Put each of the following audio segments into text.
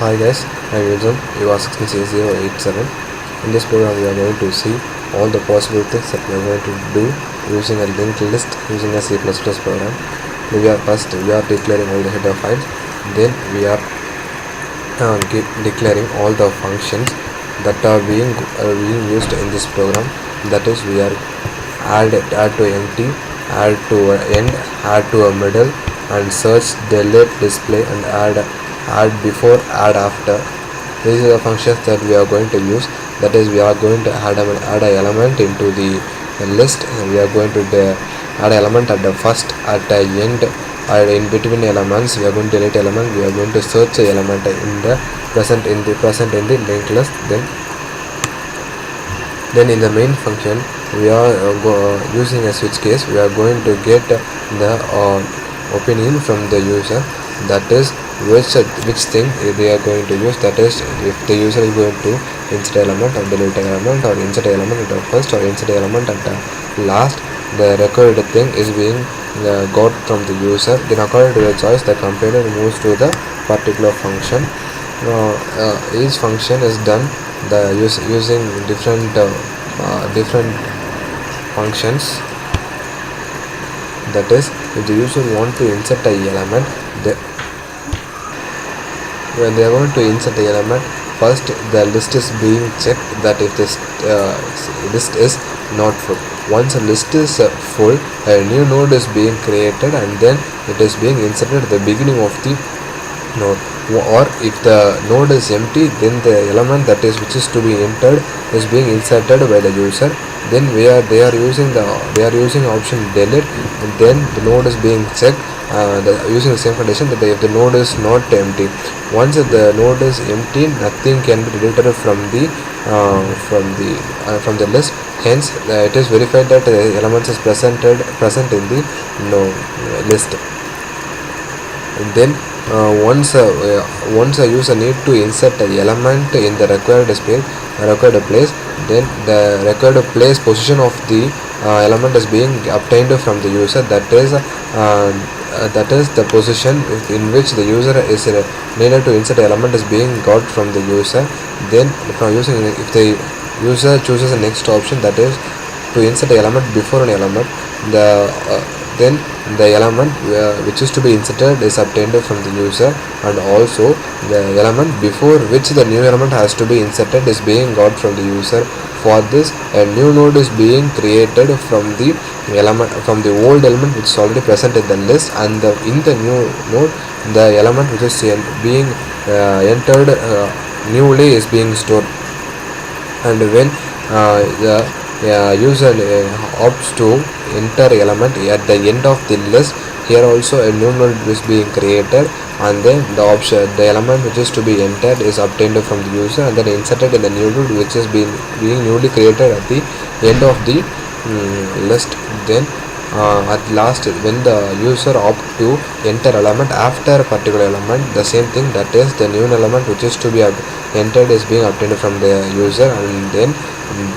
Hi guys, I'm Yuzum. You are 16C087. In this program, we are going to see all the possible things that we are going to do using a linked list using a C++ program. We are declaring all the header files. Then we are declaring all the functions that are being used in this program. That is, we are add to empty, add to end, add to a middle, and search, delete, display, and add before, add after. These are the functions that we are going to use. That is, we are going to add an element into the list, and we are going to add element at the first, at the end, and in between elements. We are going to delete element. We are going to search the element in the present in the linked list. Then in the main function, we are using a switch case. We are going to get the opinion from the user. That is, which thing they are going to use. That is, if the user is going to insert element or delete element, or insert element at the first or insert element at the last, the required thing is being got from the user. Then according to the choice, the compiler moves to the particular function. Each function is done using different functions. That is, if the user want to insert a element, when they are going to insert the element, first the list is being checked, that if this list is not full. Once a list is full, a new node is being created, and then it is being inserted at the beginning of the node. Or if the node is empty, then the element which is to be entered is being inserted by the user. Then they are using option delete, and then the node is being checked using the same condition, that if the node is not empty. Once the node is empty, nothing can be deleted from the list. Hence, it is verified that the elements is present in the list. And then once a user need to insert the element in the required place, then the required place position of the element is being obtained from the user. That is the position in which the user is needed to insert the element is being got from the user. Then if the user chooses the next option, that is to insert the element before an element, then the element which is to be inserted is obtained from the user, and also the element before which the new element has to be inserted is being got from the user. For this, a new node is being created from the old element which is already present in the list, and in the new node, the element which is being entered newly is being stored. And when the user opts to enter element at the end of the list, here also a new node is being created, and then the element which is to be entered is obtained from the user, and then inserted in the new node which is being newly created at the end of the list. Then at last, when the user opt to enter element after a particular element, the same thing, that is the new element which is to be entered is being obtained from the user, and then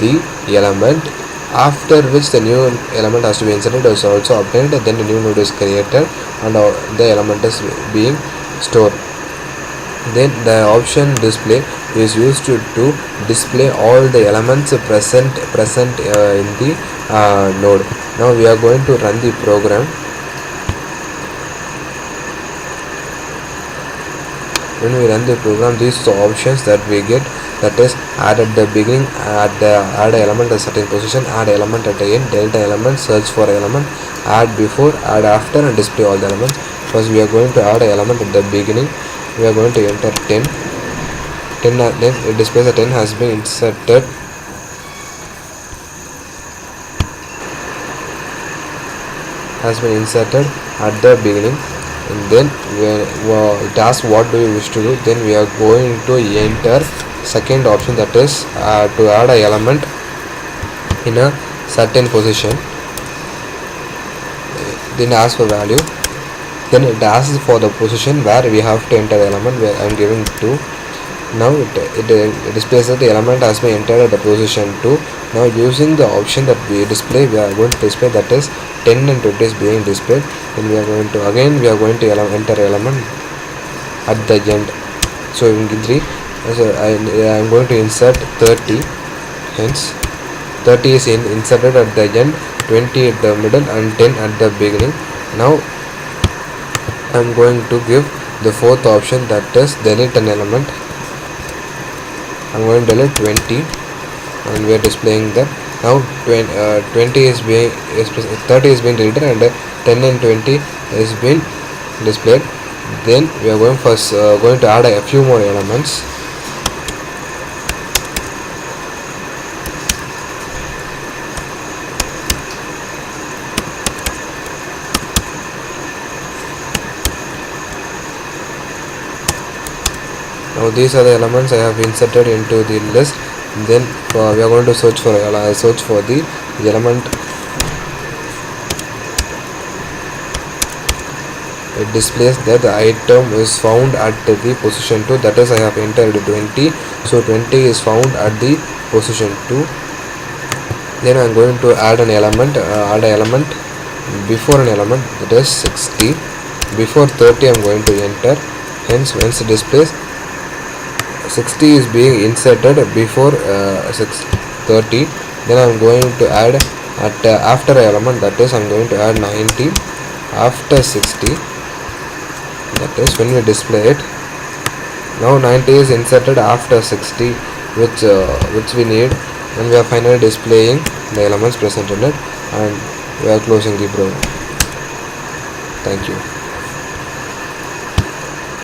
the element after which the new element has to be inserted is also obtained. Then the new node is created, and the element is being stored. Then the option display is used to display all the elements present in the node. Now we are going to run the program. When we run the program, these are the options that we get. That is, add at the beginning, add element at a certain position, add element at the end, delta element, search for element, add before, add after, and display all the elements. First, we are going to add an element at the beginning. We are going to enter 10. Then it displays that 10 has been inserted. At the beginning. And then it asks what do you wish to do. Then we are going to enter second option, that is to add an element in a certain position. Then ask for value. Then it asks for the position where we have to enter the element, where I am giving 2. Now it displays that the element has been entered at the position 2. Now using the option that we display, we are going to display, that is 10 and 20 is being displayed. Then we are going to enter element at the end. showing 3. So I am going to insert 30. Hence 30 is inserted at the end, 20 at the middle, and 10 at the beginning. Now I am going to give the fourth option, that is delete an element. I am going to delete 20, and we are displaying that. Now 20 is being 30 is being deleted, and 10 and 20 is being displayed. Then we are going to add a few more elements. Now these are the elements I have inserted into the list. Then we are going to search for the element. It displays that the item is found at the position 2, that is I have entered 20, so 20 is found at the position 2. Then I am going to add an element, before an element, that is 60. Before 30 I am going to enter. Hence once it displays 60 is being inserted before 30. Then I am going to add at after element, that is I am going to add 90 after 60. That is when we display it. Now 90 is inserted after 60, which we need, and we are finally displaying the elements present in it, and we are closing the program. Thank you.